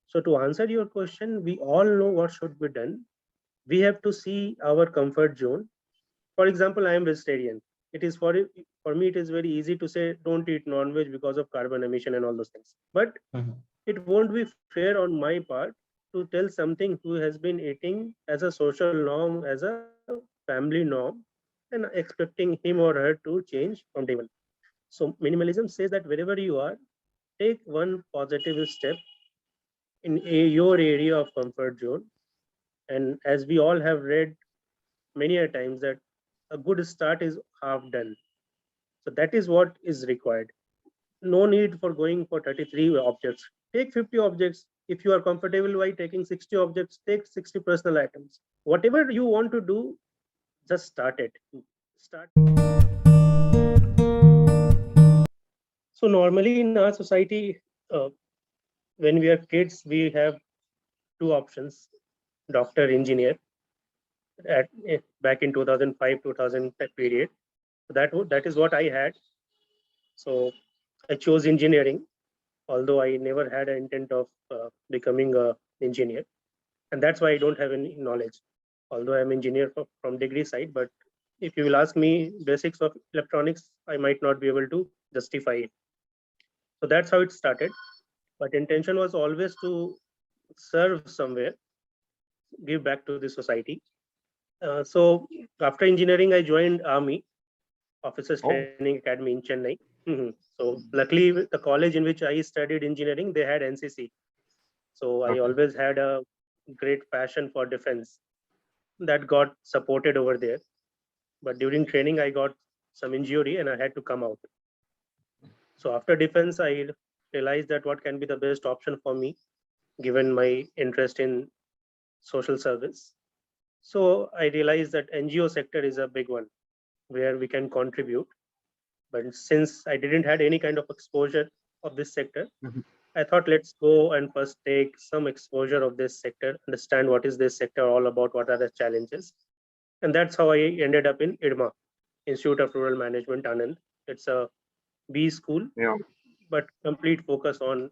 So to answer your question, we all know what should be done. We have to see our comfort zone. For example, I am vegetarian. It is for me, it is very easy to say don't eat non-veg because of carbon emission and all those things. But Mhm. it won't be fair on my part to tell something who has been eating as a social norm, as a family norm, and expecting him or her to change from day one. So minimalism says that wherever you are, take one positive step in your area of comfort zone. And as we all have read many a times that a good start is half done. So that is what is required. No need for going for 33 objects. Take 50 objects. If you are comfortable by taking 60 objects, take 60 personal items. Whatever you want to do, just start it. Start. So normally in our society, when we are kids, we have two options: doctor, engineer. Back in 2005 2000 period, that is what I had. So I chose engineering, although I never had an intent of becoming a engineer, and that's why I don't have any knowledge. Although I'm engineer from degree side, but if you will ask me basics of electronics, I might not be able to justify it. So that's how it started. But intention was always to serve somewhere, give back to the society. So after engineering, I joined Army Officers Oh, Training Academy in Chennai. So luckily, the college in which I studied engineering, they had NCC. So I okay. always had a great passion for defense that got supported over there. But during training, I got some injury and I had to come out. So after defense, I realized that what can be the best option for me, given my interest in social service. So I realized that NGO sector is a big one where we can contribute. But since I didn't had any kind of exposure of this sector, Mhm. I thought let's go and first take some exposure of this sector, understand what is this sector all about, what are the challenges. And that's how I ended up in IDMA, Institute of Rural Management, Anand. It's a B school, Yeah. but complete focus on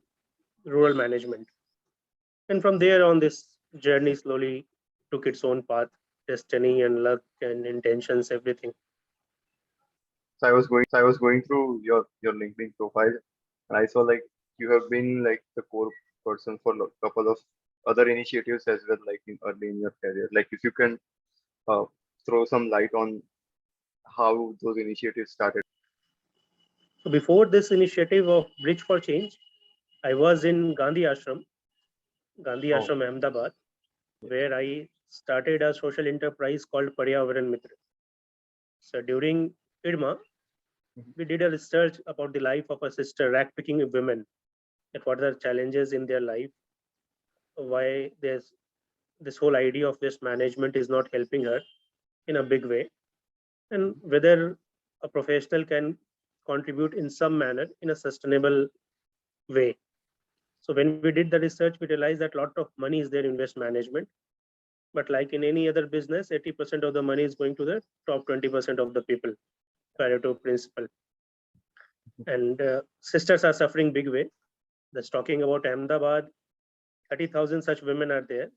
rural management. And from there on, this journey slowly took its own path, destiny and luck and intentions, everything. So I was going through your LinkedIn profile, and I saw like you have been like the core person for a couple of other initiatives as well, like in early in your career. Like if you can uh, throw some light on how those initiatives started. So before this initiative of Bridge for Change, I was in Gandhi Oh, Ashram, Ahmedabad, yes. where I started a social enterprise called Paryavaran Mitra. So during IDMA, Mhm. we did a research about the life of a sister, rag picking women, and what are the challenges in their life, why there's this whole idea of waste management is not helping her in a big way, and whether a professional can contribute in some manner in a sustainable way. So when we did the research, we realized that a lot of money is there in waste management. But like in any other business, 80% of the money is going to the top 20% of the people, Pareto principle. And sisters are suffering big way. That's talking about Ahmedabad. 30,000 such women are there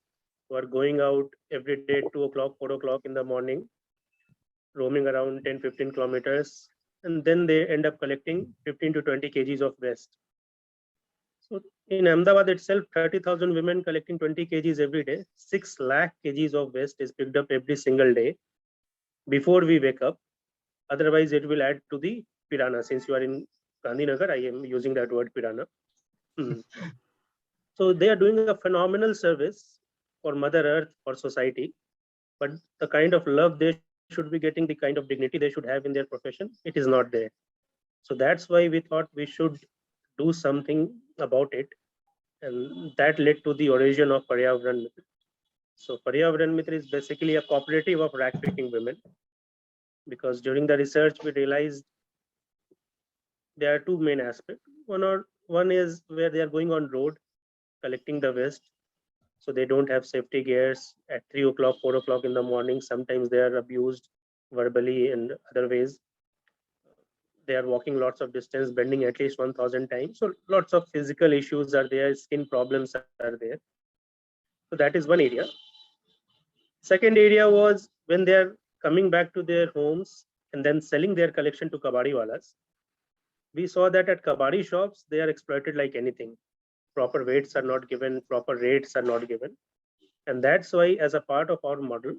who are going out every day, 2 o'clock, 4 o'clock in the morning, roaming around 10, 15 kilometers. And then they end up collecting 15 to 20 kgs of waste. So in Ahmedabad itself, 30,000 women collecting 20 kgs every day, 6 lakh kgs of waste is picked up every single day before we wake up. Otherwise, it will add to the Pirana. Since you are in Gandhinagar, I am using that word Pirana. Hmm. So they are doing a phenomenal service for Mother Earth, for society. But the kind of love they should be getting, the kind of dignity they should have in their profession, it is not there. So that's why we thought we should do something about it. And that led to the origin of Paryavaran Mitra. So Paryavaran Mitra is basically a cooperative of rag picking women, because during the research we realized there are two main aspects. One is where they are going on road collecting the waste, so they don't have safety gears at 3 o'clock, 4 o'clock in the morning. Sometimes they are abused verbally and other ways. They are walking lots of distance, bending at least 1000 times. So lots of physical issues are there, skin problems are there. So that is one area. Second area was when they are coming back to their homes and then selling their collection to kabadi walas. We saw that at kabadi shops, they are exploited like anything. Proper weights are not given, proper rates are not given. And that's why, as a part of our model,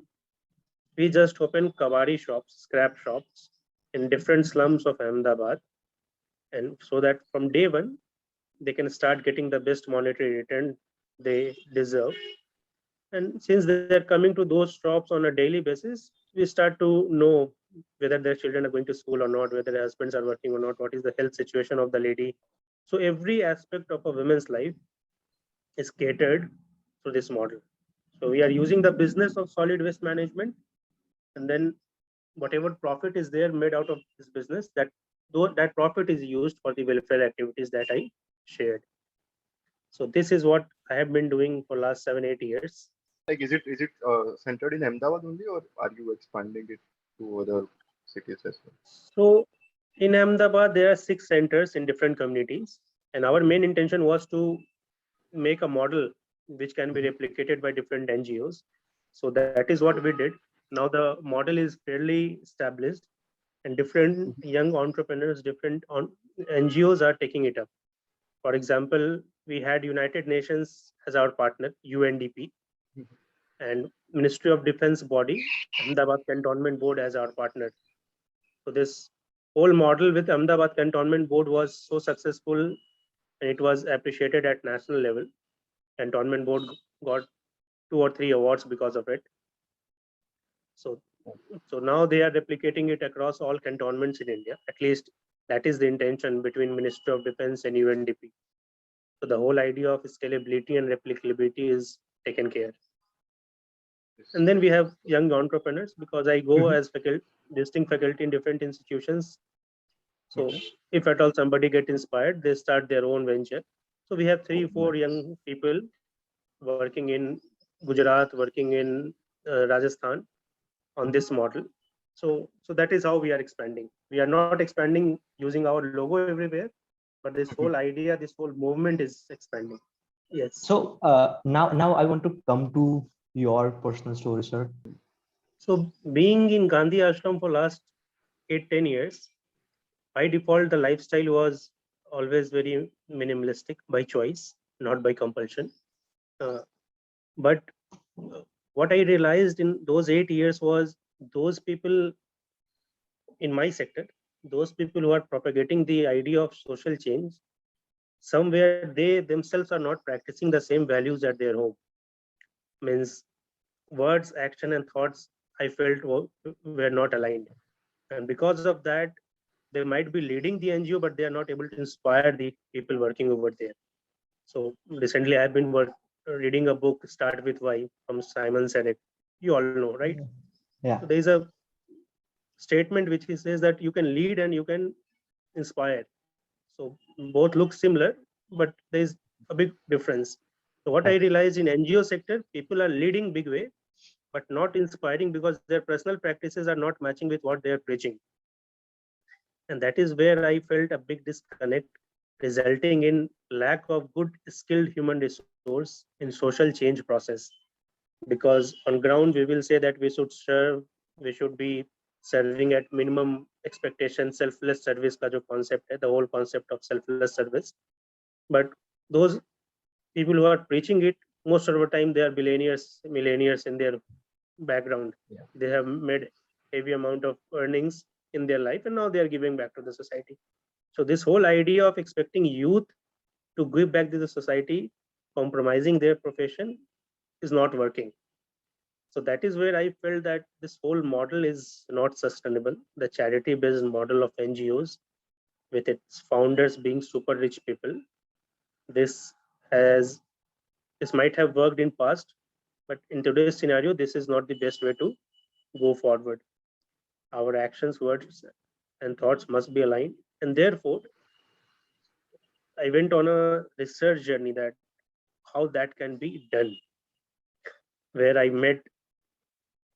we just open kabadi shops, scrap shops in different slums of Ahmedabad. And so that from day one, they can start getting the best monetary return they deserve. And since they're coming to those shops on a daily basis, we start to know whether their children are going to school or not, whether their husbands are working or not, what is the health situation of the lady. So every aspect of a woman's life is catered through this model. So we are using the business of solid waste management, and then whatever profit is there made out of this business, that profit is used for the welfare activities that I shared. So this is what I have been doing for last 7-8 years. Like, is it centered in Ahmedabad only, or are you expanding it to other cities as well? So in Ahmedabad, there are 6 centers in different communities, and our main intention was to make a model which can be replicated by different NGOs. So that is what we did. Now the model is fairly established, and different young entrepreneurs, different NGOs are taking it up. For example, we had United Nations as our partner, UNDP, and Ministry of Defense body, Ahmedabad Cantonment Board as our partner. So this whole model with Ahmedabad Cantonment Board was so successful, and it was appreciated at national level. Cantonment Board got 2 or 3 awards because of it. So, so now they are replicating it across all cantonments in India. At least that is the intention between Ministry of Defense and UNDP. So the whole idea of scalability and replicability is taken care. And then we have young entrepreneurs, because I go as faculty, distinct faculty in different institutions. So if at all somebody get inspired, they start their own venture. So we have 3-4 young people working in Gujarat, working in Rajasthan on this model. So that is how we are expanding. We are not expanding using our logo everywhere, but this whole idea, this whole movement is expanding. Yes. So now I want to come to your personal story, sir. So being in Gandhi Ashram for last 8-10 years, by default, the lifestyle was always very minimalistic by choice, not by compulsion. But what I realized in those 8 years was those people in my sector, those people who are propagating the idea of social change, somewhere they themselves are not practicing the same values at their home. Means words, action, and thoughts I felt were not aligned. And because of that, they might be leading the NGO, but they are not able to inspire the people working over there. So recently, I've been reading a book, Start With Why, from Simon Sinek. You all know, right? Yeah. So there is a statement which he says that you can lead and you can inspire. So both look similar, but there is a big difference. So what I realized in NGO sector, people are leading big way, but not inspiring because their personal practices are not matching with what they are preaching. And that is where I felt a big disconnect, resulting in lack of good skilled human resource in social change process. Because on ground, we will say that we should serve, we should be serving at minimum expectation, selfless service ka jo concept hai, the whole concept of selfless service. But those people who are preaching it, most of the time they are billionaires, millionaires in their background. Yeah. They have made heavy amount of earnings in their life, and now they are giving back to the society. So this whole idea of expecting youth to give back to the society, compromising their profession, is not working. So that is where I felt that this whole model is not sustainable. The charity-based model of NGOs, with its founders being super rich people, this might have worked in past, but in today's scenario, this is not the best way to go forward. Our actions, words, and thoughts must be aligned, and therefore, I went on a research journey that how that can be done, where I met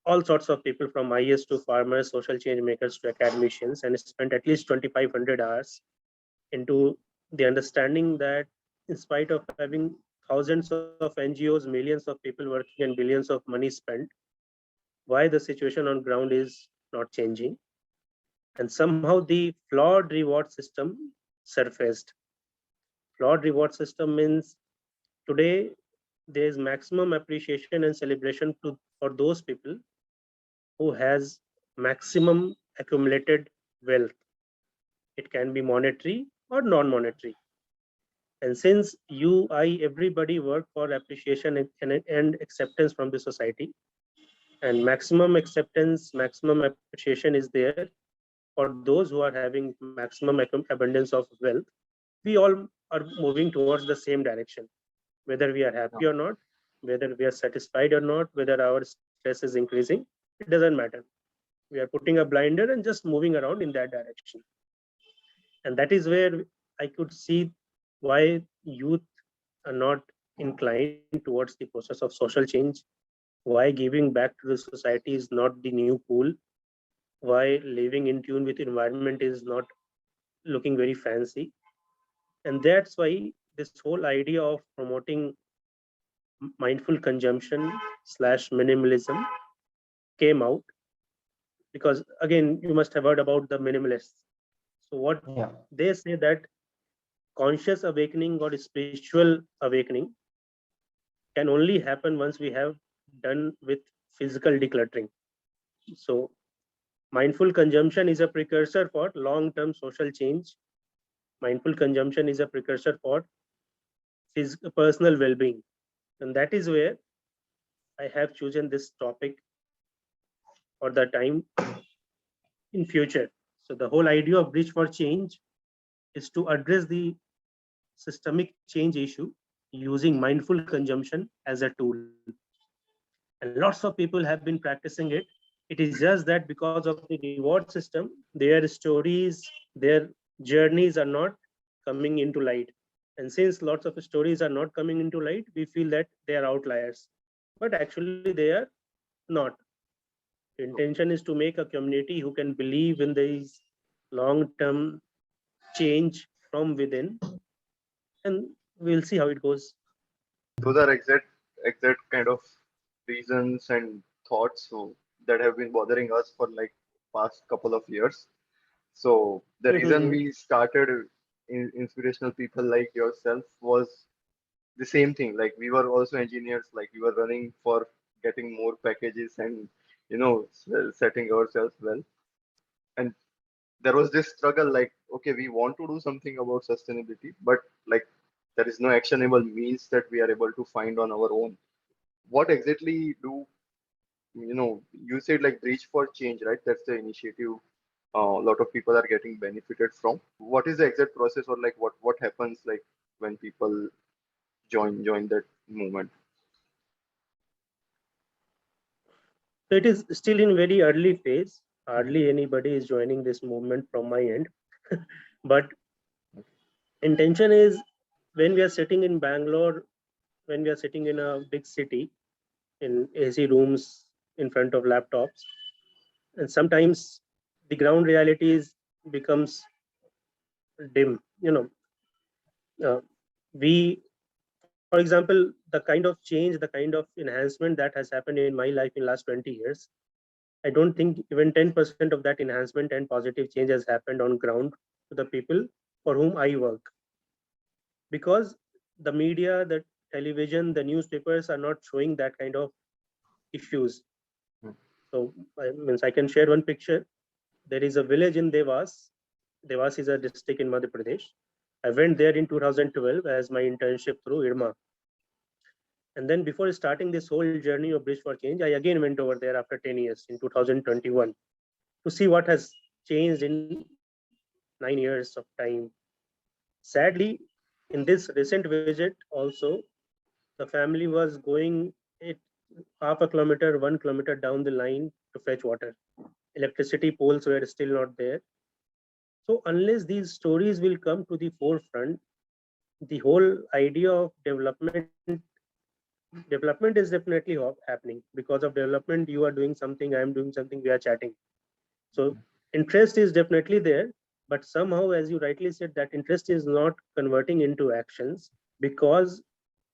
all sorts of people from IS to farmers, social change makers to academicians, and spent at least 2,500 hours into the understanding that in spite of having thousands of NGOs, millions of people working, and billions of money spent, why the situation on ground is not changing. And somehow the flawed reward system surfaced. Flawed reward system means today there is maximum appreciation and celebration for those people who has maximum accumulated wealth. It can be monetary or non-monetary. And since you, I, everybody work for appreciation and acceptance from the society, and maximum acceptance, maximum appreciation is there for those who are having maximum abundance of wealth, we all are moving towards the same direction. Whether we are happy or not, whether we are satisfied or not, whether our stress is increasing, it doesn't matter. We are putting a blinder and just moving around in that direction. And that is where I could see why youth are not inclined towards the process of social change, why giving back to the society is not the new cool, why living in tune with environment is not looking very fancy. And that's why this whole idea of promoting mindful consumption slash minimalism came out, because again you must have heard about the minimalists. So what Yeah. they say that conscious awakening or spiritual awakening can only happen once we have done with physical decluttering. So mindful consumption is a precursor for long-term social change. Mindful consumption is a precursor for personal well-being. And that is where I have chosen this topic for the time in future. So the whole idea of bridge for change is to address the systemic change issue using mindful consumption as a tool. And lots of people have been practicing it. It is just that because of the reward system, their stories, their journeys are not coming into light. And since lots of stories are not coming into light, we feel that they are outliers. But actually, they are not. The intention is to make a community who can believe in these long-term change from within, and we'll see how it goes. Those are exact kind of reasons and thoughts that have been bothering us for like past couple of years. So the reason we started inspirational people like yourself was the same thing. Like we were also engineers, like we were running for getting more packages and setting ourselves well. And there was this struggle, like, okay, we want to do something about sustainability, but like there is no actionable means that we are able to find on our own. What exactly do you said like Reach for Change, right? That's the initiative a lot of people are getting benefited from. What is the exact process, or like what happens like when people join that movement? So it is still in very early phase. Hardly anybody is joining this movement from my end. But intention is, when we are sitting in Bangalore, when we are sitting in a big city, in AC rooms, in front of laptops, and sometimes the ground realities becomes dim. Uh, we, for example, the kind of change, the kind of enhancement that has happened in my life in last 20 years, I don't think even 10% of that enhancement and positive change has happened on ground to the people for whom I work. Because the media, the television, the newspapers are not showing that kind of issues. Hmm. So I can share one picture. There is a village in Devas. Devas is a district in Madhya Pradesh. I went there in 2012 as my internship through IRMA. And then before starting this whole journey of Bridge for Change, I again went over there after 10 years in 2021 to see what has changed in 9 years of time. Sadly, in this recent visit also, the family was going it half a kilometer, 1 kilometer down the line to fetch water. Electricity poles were still not there. So unless these stories will come to the forefront, the whole idea of development development is definitely happening. Because of development, you are doing something, I am doing something, we are chatting. So interest is definitely there, but somehow, as you rightly said, that interest is not converting into actions, because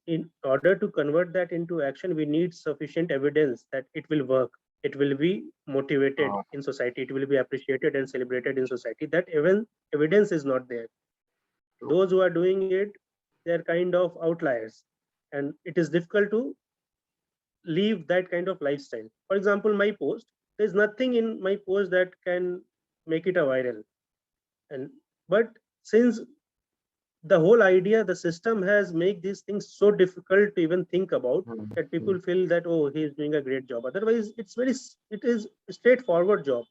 in order to convert that into action, we need sufficient evidence that it will work. It will be motivated in society. It will be appreciated and celebrated in society. That even evidence is not there. Those who are doing it, they are kind of outliers, and it is difficult to live that kind of lifestyle. For example, my post, there's nothing in my post that can make it a viral. And but since the whole idea, the system has made these things so difficult to even think about, that people feel that, oh, he is doing a great job. Otherwise, it is a straightforward job.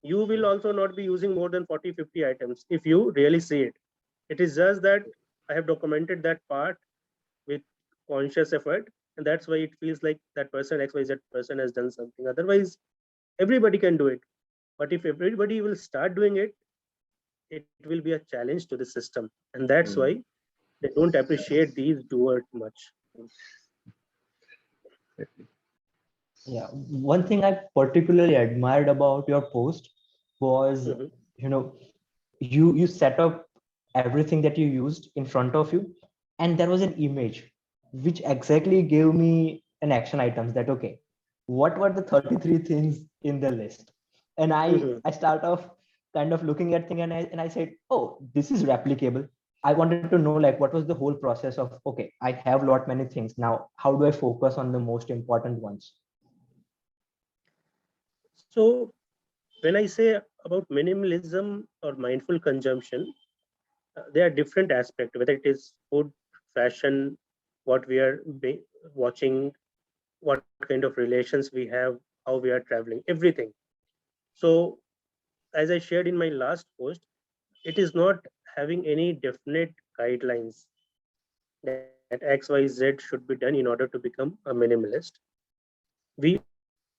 You will also not be using more than 40-50 items if you really see it. It is just that I have documented that part with conscious effort, and that's why it feels like that person, XYZ person, has done something. Otherwise, everybody can do it. But if everybody will start doing it, it will be a challenge to the system. And that's why they don't appreciate these doers much. Yeah, one thing I particularly admired about your post was, Mhm. you know, you set up everything that you used in front of you, and there was an image which exactly gave me an action items that, okay, what were the 33 things in the list? And Mhm. I start off kind of looking at thing, and I said, oh, this is replicable. I wanted to know, like, what was the whole process of, okay, I have lot many things now, how do I focus on the most important ones? So when I say about minimalism or mindful consumption, there are different aspects, whether it is food, fashion, what we are watching, what kind of relations we have, how we are traveling, everything. So as I shared in my last post, it is not having any definite guidelines that XYZ should be done in order to become a minimalist. We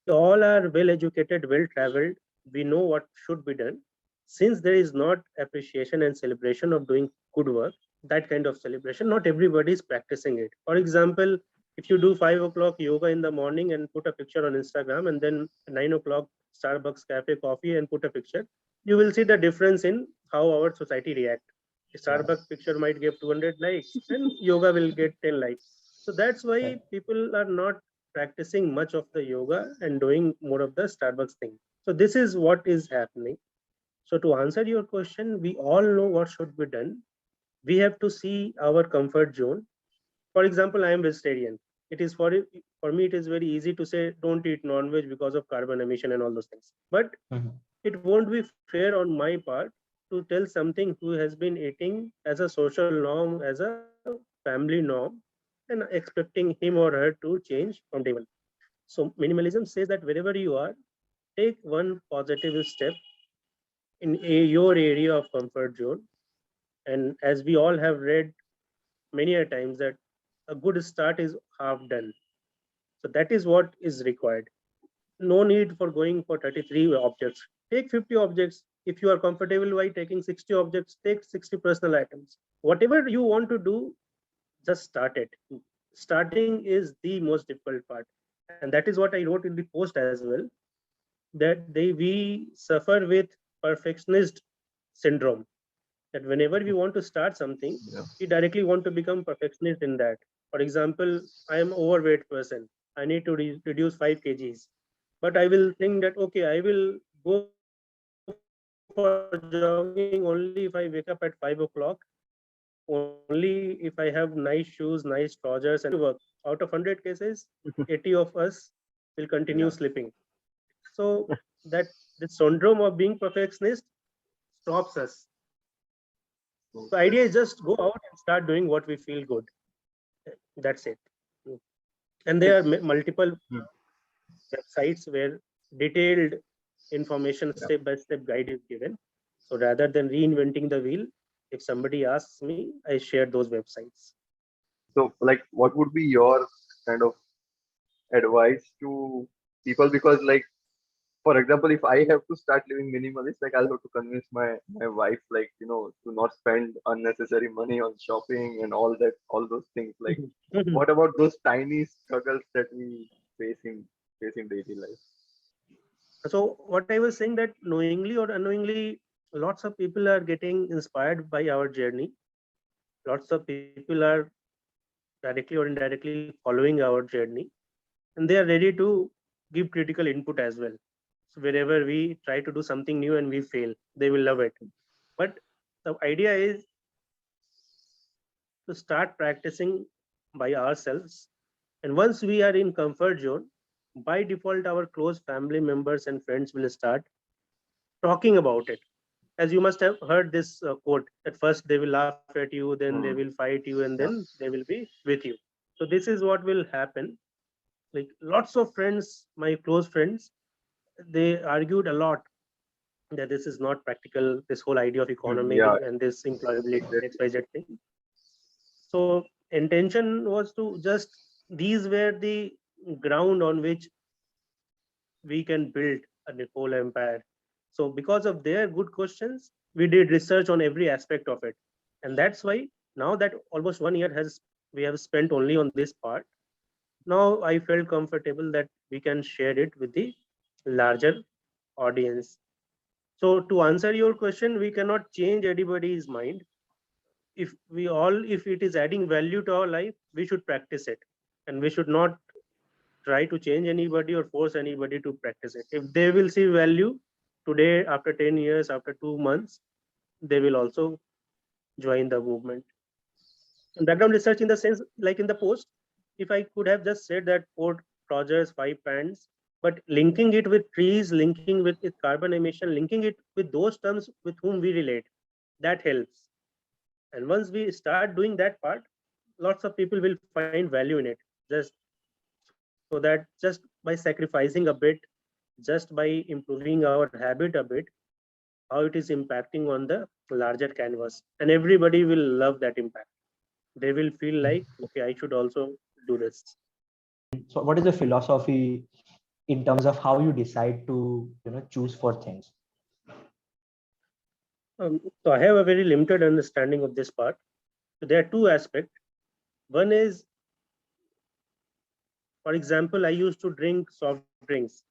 all are well educated, well traveled. We know what should be done. Since there is not appreciation and celebration of doing good work, that kind of celebration, not everybody is practicing it. For example, if you do 5 o'clock yoga in the morning and put a picture on Instagram, and then 9 o'clock Starbucks cafe coffee and put a picture, you will see the difference in how our society react. Yeah, Starbucks picture might get 200 likes and yoga will get 10 likes. So that's why right. people are not practicing much of the yoga and doing more of the Starbucks thing. So this is what is happening. So to answer your question, we all know what should be done. We have to see our comfort zone. For example, I am vegetarian. It is for me, it is very easy to say don't eat non-veg because of carbon emission and all those things. But Mhm. it won't be fair on my part to tell something who has been eating as a social norm, as a family norm, and expecting him or her to change from day one. So minimalism says that wherever you are, take one positive step in your area of comfort zone. And as we all have read many a times, that a good start is half done. So that is what is required. No need for going for 33 objects. Take 50 objects. If you are comfortable by taking 60 objects, take 60 personal items. Whatever you want to do, just start it. Starting is the most difficult part. And that is what I wrote in the post as well, that we suffer with perfectionist syndrome, that whenever we want to start something, Yeah. we directly want to become perfectionist in that. For example, I am overweight person, I need to reduce 5 kgs, but I will think that, okay, I will go for jogging only if I wake up at 5 o'clock, only if I have nice shoes, nice trousers, and I will work. Out of 100 cases, 80 of us will continue sleeping. Yeah. So that the syndrome of being perfectionist stops us. So idea is Okay. just go out and start doing what we feel good. That's it. And there Like, are multiple hmm, websites where detailed information, yeah. step by step guide is given. So rather than reinventing the wheel, if somebody asks me, I share those websites. So, like, what would be your kind of advice to people? Because, like, for example, if I have to start living minimalist, like I'll have to convince my wife, like, to not spend unnecessary money on shopping and all those things. Like, what about those tiny struggles that we face in daily life? So what I was saying, that knowingly or unknowingly, lots of people are getting inspired by our journey. Lots of people are directly or indirectly following our journey, and they are ready to give critical input as well. So wherever we try to do something new and we fail, they will love it. But the idea is to start practicing by ourselves. And once we are in comfort zone, by default, our close family members and friends will start talking about it. As you must have heard this quote, at first they will laugh at you, then they will fight you, and then Yeah. they will be with you. So this is what will happen. Like lots of friends, my close friends, they argued a lot that this is not practical, this whole idea of Yeah, economy and this employability, exactly. XYZ thing. So intention was to just, these were the ground on which we can build a whole empire. So because of their good questions, we did research on every aspect of it. And that's why now that almost 1 year has we have spent only on this part, now I felt comfortable that we can share it with the larger audience. So to answer your question, we cannot change anybody's mind. If it is adding value to our life, we should practice it. And we should not try to change anybody or force anybody to practice it. If they will see value today, after 10 years, after 2 months, they will also join the movement. And background research, in the sense, like in the post, if I could have just said that 4 trousers, 5 pants, but linking it with trees, linking with carbon emission, linking it with those terms with whom we relate, that helps. And once we start doing that part, lots of people will find value in it. Just so that just by sacrificing a bit, just by improving our habit a bit, how it is impacting on the larger canvas. And everybody will love that impact. They will feel like, okay, I should also do this. So what is the philosophy in terms of how you decide to choose for things? So I have a very limited understanding of this part. So there are two aspects. One is, for example, I used to drink soft drinks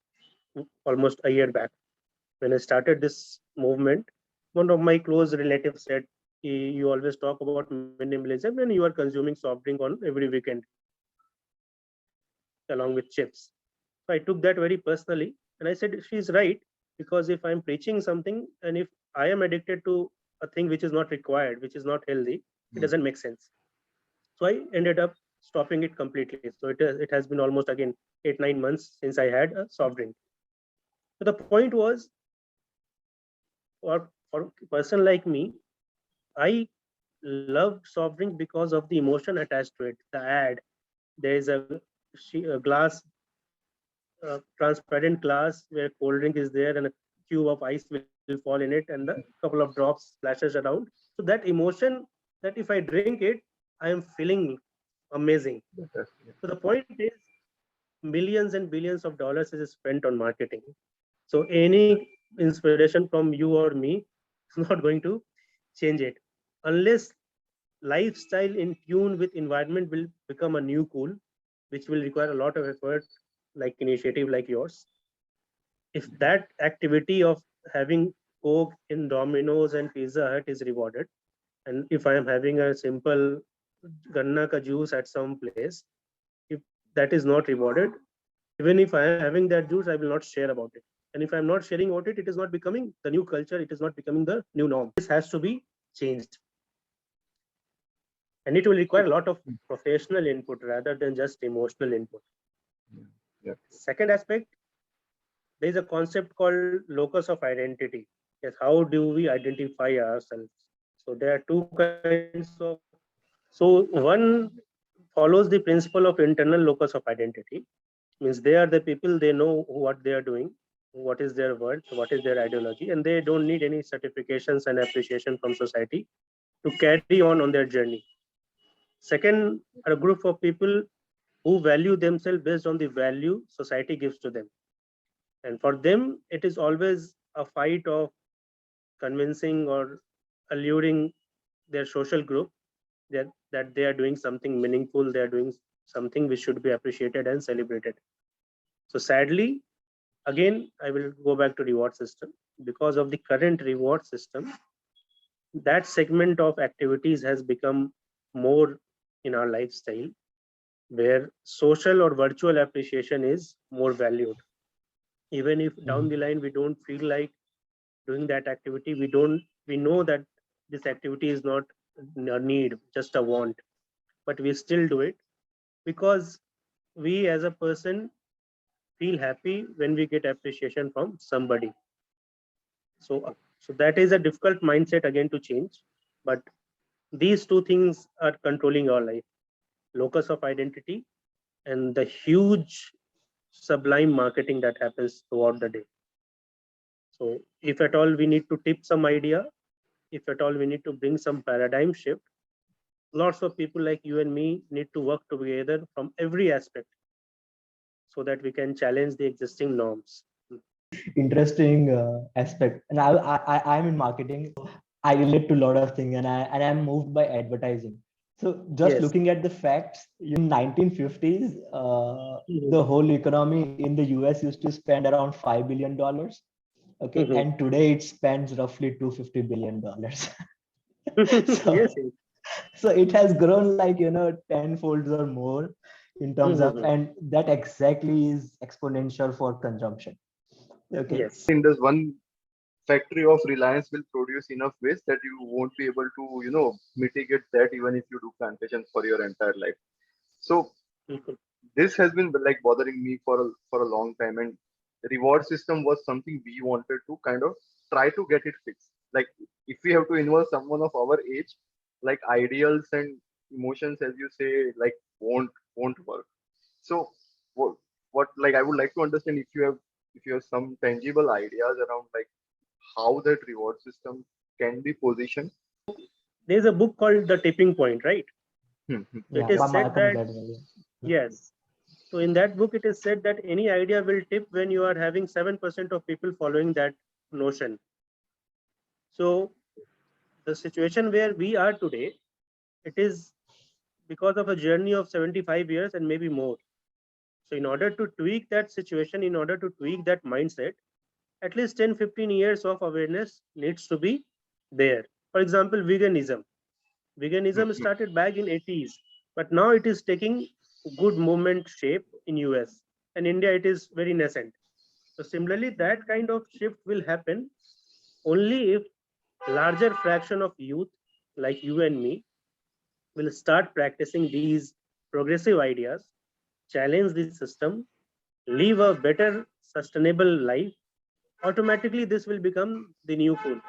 almost a year back. When I started this movement, one of my close relatives said, You always talk about minimalism and you are consuming soft drink on every weekend along with chips. So I took that very personally. And I said, She's right. Because if I'm preaching something and if I am addicted to a thing which is not required, which is not healthy, it doesn't make sense. So I ended up stopping it completely. So it has been almost again 8-9 months since I had a soft drink. So the point was, for a person like me, I loved soft drink because of the emotion attached to it. The ad, there is a glass, transparent glass where cold drink is there and a cube of ice will fall in it and the couple of drops splashes around. So that emotion, that if I drink it, I am feeling amazing. So the point is, millions and billions of dollars is spent on marketing. So any inspiration from you or me is not going to change it unless lifestyle in tune with environment will become a new cool, which will require a lot of effort, like initiative like yours. If that activity of having Coke in Domino's and Pizza Hut is rewarded, and if I am having a simple ganna ka juice at some place, if that is not rewarded, even if I am having that juice, I will not share about it. And if I'm not sharing about it, it is not becoming the new culture, it is not becoming the new norm. This has to be changed. And it will require a lot of professional input rather than just emotional input. Yeah. Second aspect, there is a concept called locus of identity. Yes, how do we identify ourselves? So there are two kinds of. So one follows the principle of internal locus of identity. Means they are the people, they know what they are doing, what is their worth, what is their ideology, and they don't need any certifications and appreciation from society to carry on their journey. Second, are a group of people who value themselves based on the value society gives to them. And for them, it is always a fight of convincing or alluring their social group that they are doing something meaningful, they are doing something which should be appreciated and celebrated. So sadly, again, I will go back to reward system. Because of the current reward system, that segment of activities has become more in our lifestyle, where social or virtual appreciation is more valued. Even if down the line we don't feel like doing that activity, we know that this activity is not a need, just a want, but we still do it because we as a person feel happy when we get appreciation from somebody. So that is a difficult mindset again to change, but these two things are controlling our life: locus of identity and the huge sublime marketing that happens throughout the day. So if at all we need to tip some idea, if at all we need to bring some paradigm shift, lots of people like you and me need to work together from every aspect so that we can challenge the existing norms. Interesting aspect. And I'm in marketing. I relate to a lot of things, and I'm moved by advertising. So just Yes. looking at the facts, in 1950s, the whole economy in the US used to spend around $5 billion. Okay, Mhm. and today it spends roughly $250 billion. Yes. so Yes. so it has grown like, you know, tenfold or more in terms of, Mhm. and that exactly is exponential for consumption. Okay. Yes. In this one factory of Reliance will produce enough waste that you won't be able to, mitigate that even if you do plantations for your entire life. So Mhm. this has been like bothering me for a long time, and reward system was something we wanted to kind of try to get it fixed. Like if we have to involve someone of our age, like ideals and emotions, as you say, like won't work. So what like I would like to understand if you have some tangible ideas around like how that reward system can be positioned. There's a book called The Tipping Point, right? Hmm, hmm, So it Yeah, yeah. by is said Malcolm that, Gladwell. Yeah. yes. So in that book, it is said that any idea will tip when you are having 7% of people following that notion. So the situation where we are today, it is because of a journey of 75 years and maybe more. So in order to tweak that situation, in order to tweak that mindset, at least 10-15 years of awareness needs to be there. For example, veganism. Hmm, Veganism hmm, started back in 80s, but now it is taking good movement shape in US, and India it is very nascent. So similarly, that kind of shift will happen only if larger fraction of youth like you and me will start practicing these progressive ideas, challenge the system, live a better sustainable life. Automatically this will become the new cool.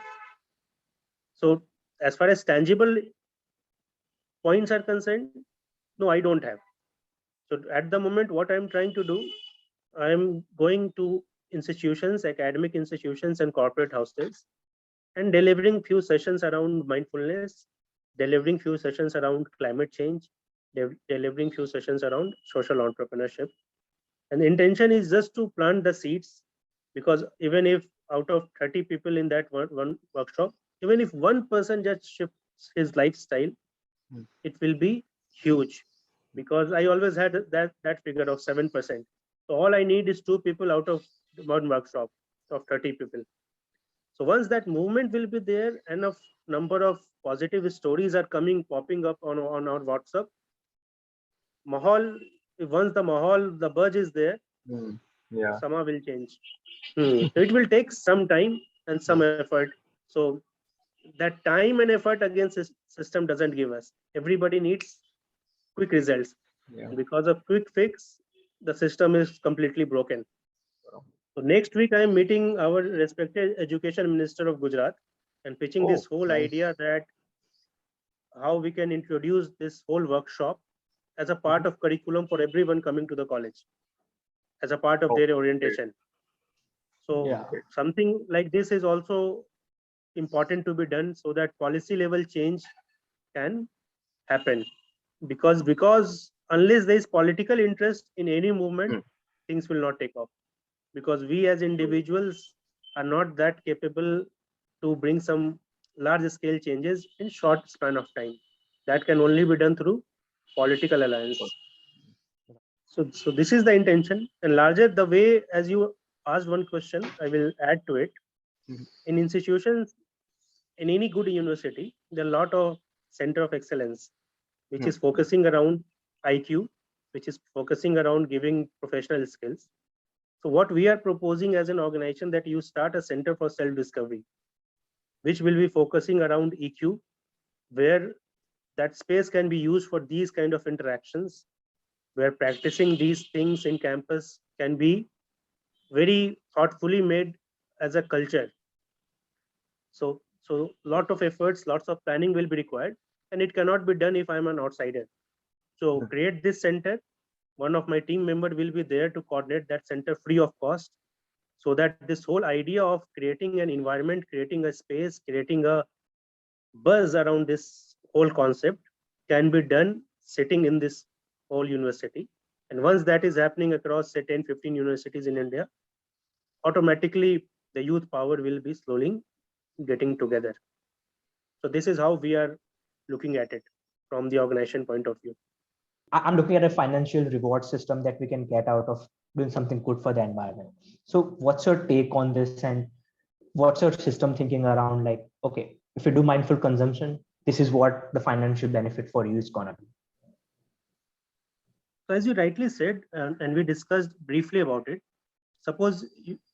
So as far as tangible points are concerned, no, I don't have. So at the moment, what I'm trying to do, I'm going to institutions, academic institutions and corporate hostels, and delivering few sessions around mindfulness, delivering few sessions around climate change, delivering few sessions around social entrepreneurship. And the intention is just to plant the seeds, because even if out of 30 people in that one workshop, even if one person just shifts his lifestyle, hmm. it will be huge. Because I always had that figure of 7%. So all I need is two people out of one workshop of 30 people. So once that movement will be there, enough number of positive stories are coming, popping up on our WhatsApp. Mahal, once the Mahal, the buzz is there, Hmm, so yeah. Sama will change. So it will take some time and some effort. So that time and effort against system doesn't give us. Everybody needs quick results. Yeah. Because of quick fix, the system is completely broken. So next week, I am meeting our respected education minister of Gujarat and pitching Oh, this whole nice. idea that how we can introduce this whole workshop as a part Mhm. of curriculum for everyone coming to the college, as a part of Oh, their great, orientation. So Yeah. great. something like this is also important to be done so that policy level change can happen. Because unless there is political interest in any movement, Hmm. things will not take off. because we as individuals are not that capable to bring some large scale changes in short span of time. That can only be done through political alliance. So this is the intention, and larger the way, as you asked one question, I will add to it. Mhm. In institutions, in any good university, there are a lot of center of excellence, which is focusing around IQ, which is focusing around giving professional skills. So what we are proposing as an organization, that you start a center for self-discovery, which will be focusing around EQ, where that space can be used for these kind of interactions, where practicing these things in campus can be very thoughtfully made as a culture. So lot of efforts, lots of planning will be required, and it cannot be done if I'm an outsider. So create this center. One of my team member will be there to coordinate that center free of cost, so that this whole idea of creating an environment, creating a space, creating a buzz around this whole concept can be done sitting in this whole university. And once that is happening across, say, 10, 15 universities in India, automatically the youth power will be slowly getting together. So this is how we are looking at it from the organization point of view. I'm looking at a financial reward system that we can get out of doing something good for the environment. So what's your take on this, and what's your system thinking around, like, okay, if you do mindful consumption, this is what the financial benefit for you is gonna be? So as you rightly said, and we discussed briefly about it, suppose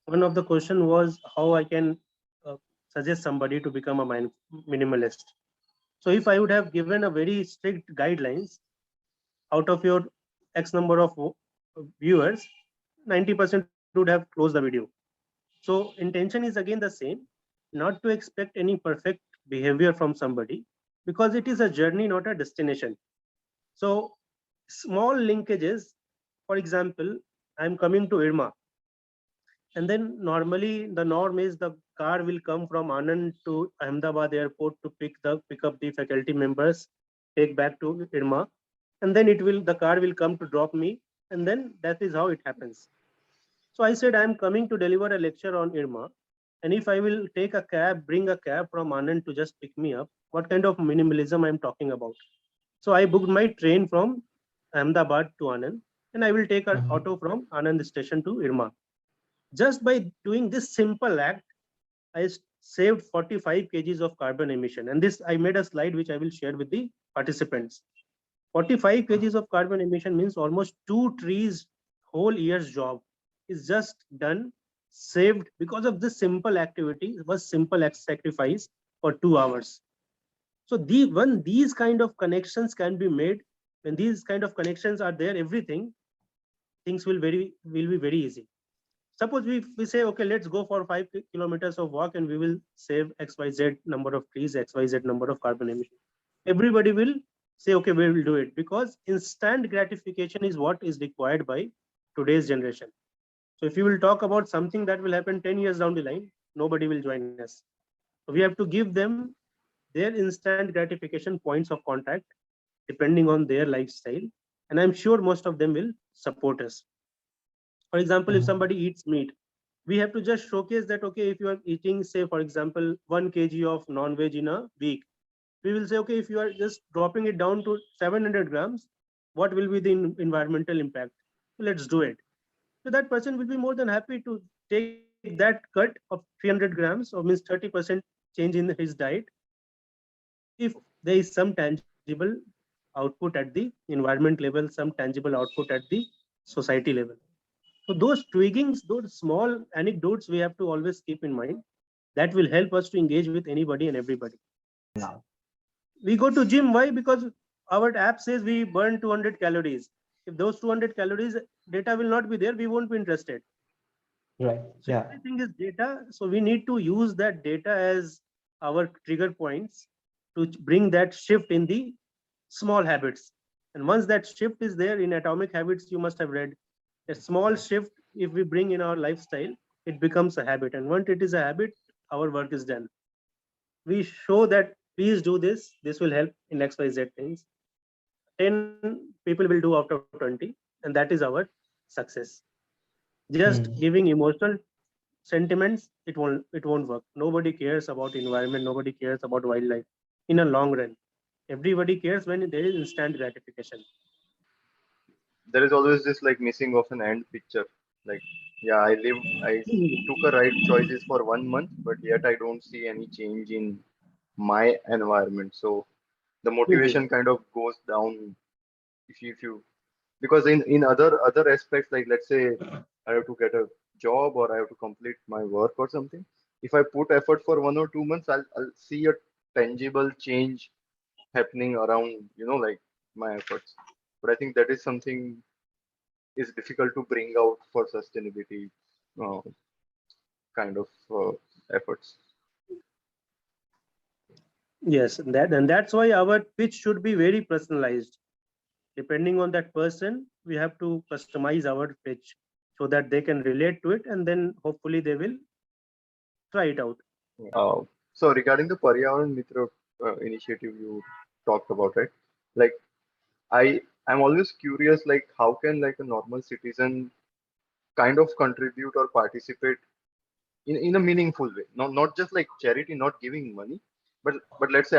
one of the question was how I can suggest somebody to become a minimalist. So if I would have given a very strict guidelines, out of your X number of viewers, 90% would have closed the video. So intention is again the same, not to expect any perfect behavior from somebody, because it is a journey, not a destination. So small linkages, for example, I'm coming to Irma, and then normally the norm is the car will come from Anand to Ahmedabad airport to pick up the faculty members, take back to Irma, and then the car will come to drop me, and then that is how it happens. So I said, I'm coming to deliver a lecture on Irma, and if I will take a cab, bring a cab from Anand to just pick me up, what kind of minimalism I'm talking about? So I booked my train from Ahmedabad to Anand, and I will take an auto from Anand station to Irma. Just by doing this simple act, I saved 45 kgs of carbon emission. And this, I made a slide which I will share with the participants. 45 kgs of carbon emission means almost 2 trees whole year's job is just done, saved because of this simple activity. It was simple sacrifice for 2 hours. So when these kind of connections can be made, when these kind of connections are there, everything, things will be very easy. Suppose we say, okay, let's go for 5 kilometers of walk and we will save XYZ number of trees, XYZ number of carbon emission. Everybody will say, okay, we will do it, because instant gratification is what is required by today's generation. So if you will talk about something that will happen 10 years down the line, nobody will join us. So we have to give them their instant gratification points of contact depending on their lifestyle. And I'm sure most of them will support us. For example, if somebody eats meat, we have to just showcase that, okay, if you are eating, say, for example, 1 kg of non-veg in a week, we will say, okay, if you are just dropping it down to 700 grams, what will be the environmental impact? Let's do it. So that person will be more than happy to take that cut of 300 grams, or means 30% change in his diet, if there is some tangible output at the environment level, some tangible output at the society level. So those twiggings, those small anecdotes, we have to always keep in mind. That will help us to engage with anybody and everybody. Now, We go to gym. Why? Because our app says we burn 200 calories. If those 200 calories data will not be there, we won't be interested. right? So Yeah. everything is data. So we need to use that data as our trigger points to bring that shift in the small habits. And once that shift is there in Atomic Habits, you must have read, a small shift, if we bring in our lifestyle, it becomes a habit. And once it is a habit, our work is done. We show that, please do this. This will help in XYZ things. 10 people will do out of 20, and that is our success. Just giving emotional sentiments, it won't work. Nobody cares about environment, nobody cares about wildlife in a long run. Everybody cares when there is instant gratification. There is always this like missing of an end picture. Like, yeah, I took a right choices for 1 month, but yet I don't see any change in my environment. So the Mhm. motivation kind of goes down if you because in other aspects, like let's say I have to get a job or I have to complete my work or something. If I put effort for 1 or 2 months, I'll see a tangible change happening around, like my efforts. But I think that is something is difficult to bring out for sustainability uh, kind of efforts. Yes, and that's why our pitch should be very personalized. Depending on that person, we have to customize our pitch so that they can relate to it, and then hopefully they will try it out. Uh, so regarding the Paryavaran Mitra initiative you talked about, right? Like I'm always curious, like how can like a normal citizen kind of contribute or participate in a meaningful way, not just like charity, not giving money, but let's say.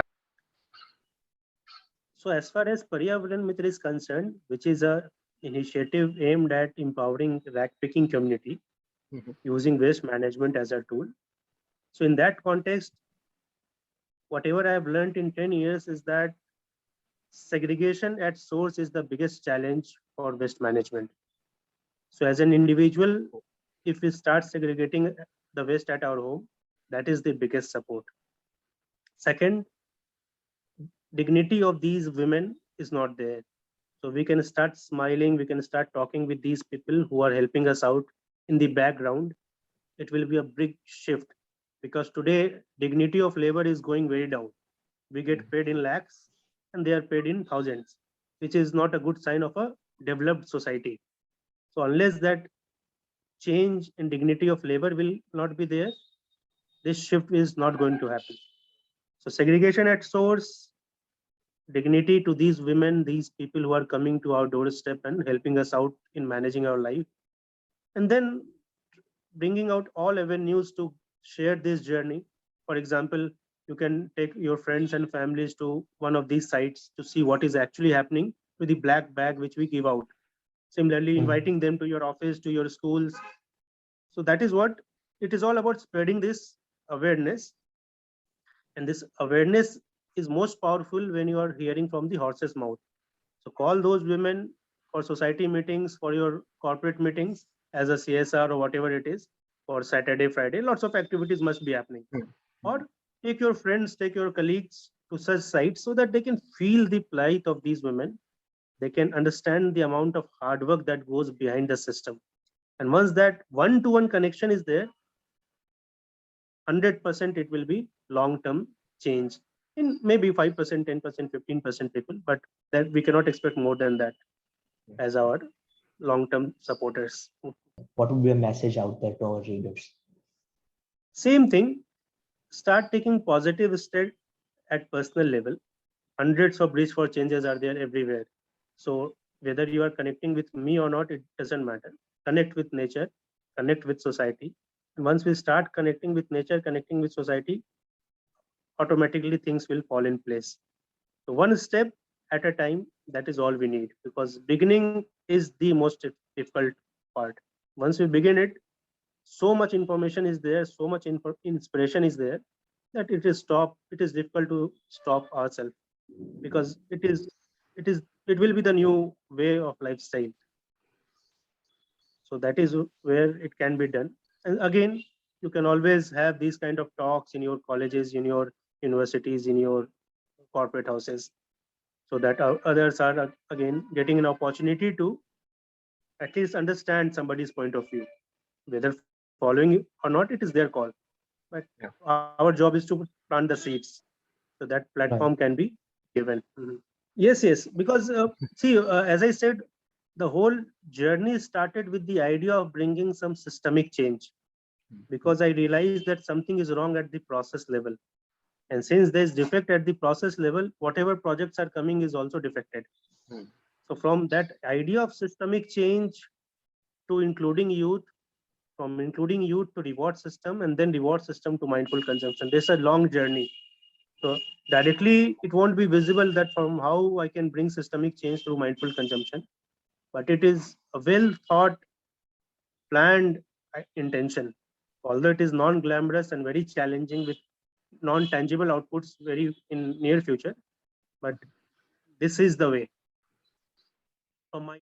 So as far as Paryavaran Mitra is concerned, which is a initiative aimed at empowering rack picking community Mhm. using waste management as a tool. So in that context, whatever I have learned in 10 years is that segregation at source is the biggest challenge for waste management. So as an individual, if we start segregating the waste at our home, that is the biggest support. Second, dignity of these women is not there. So we can start smiling, we can start talking with these people who are helping us out in the background. It will be a big shift because today dignity of labor is going very down. We get paid in lakhs and they are paid in thousands, which is not a good sign of a developed society. So unless that change in dignity of labor will not be there, this shift is not going to happen. So segregation at source, dignity to these women, these people who are coming to our doorstep and helping us out in managing our life, and then bringing out all avenues to share this journey. For example, you can take your friends and families to one of these sites to see what is actually happening to the black bag which we give out. Similarly, inviting them to your office, to your schools. So that is what it is all about, spreading this awareness. And this awareness is most powerful when you are hearing from the horse's mouth. So call those women for society meetings, for your corporate meetings as a CSR or whatever it is, for Saturday, Friday. Lots of activities must be happening. Or take your friends, take your colleagues to such sites so that they can feel the plight of these women. They can understand the amount of hard work that goes behind the system. And once that one-to-one connection is there, 100% it will be long-term change in maybe 5%, 10%, 15% people, but that we cannot expect more than that as our long-term supporters. What would be a message out there to our readers? Same thing, start taking positive steps at personal level. Hundreds of bridge for changes are there everywhere. So whether you are connecting with me or not, it doesn't matter. Connect with nature, connect with society. And once we start connecting with nature, connecting with society, automatically things will fall in place. So one step at a time, that is all we need, because beginning is the most difficult part. Once we begin it, so much information is there, so much inspiration is there that it is difficult to stop ourselves, because it will be the new way of lifestyle. So that is where it can be done. And again, you can always have these kind of talks in your colleges, in your universities, in your corporate houses, so that others are again getting an opportunity to at least understand somebody's point of view. Whether following it or not, it is their call, but Yeah. our job is to plant the seeds so that platform Right. can be given. Yes, yes, because see, as I said, the whole journey started with the idea of bringing some systemic change, because I realized that something is wrong at the process level. And since there's defect at the process level, whatever projects are coming is also defected. Hmm. So from that idea of systemic change to including youth, from including youth to reward system, and then reward system to mindful consumption. This is a long journey. So directly, it won't be visible that from how I can bring systemic change through mindful consumption, but it is a well thought, planned intention. Although it is non-glamorous and very challenging with non-tangible outputs very in near future, but this is the way. From my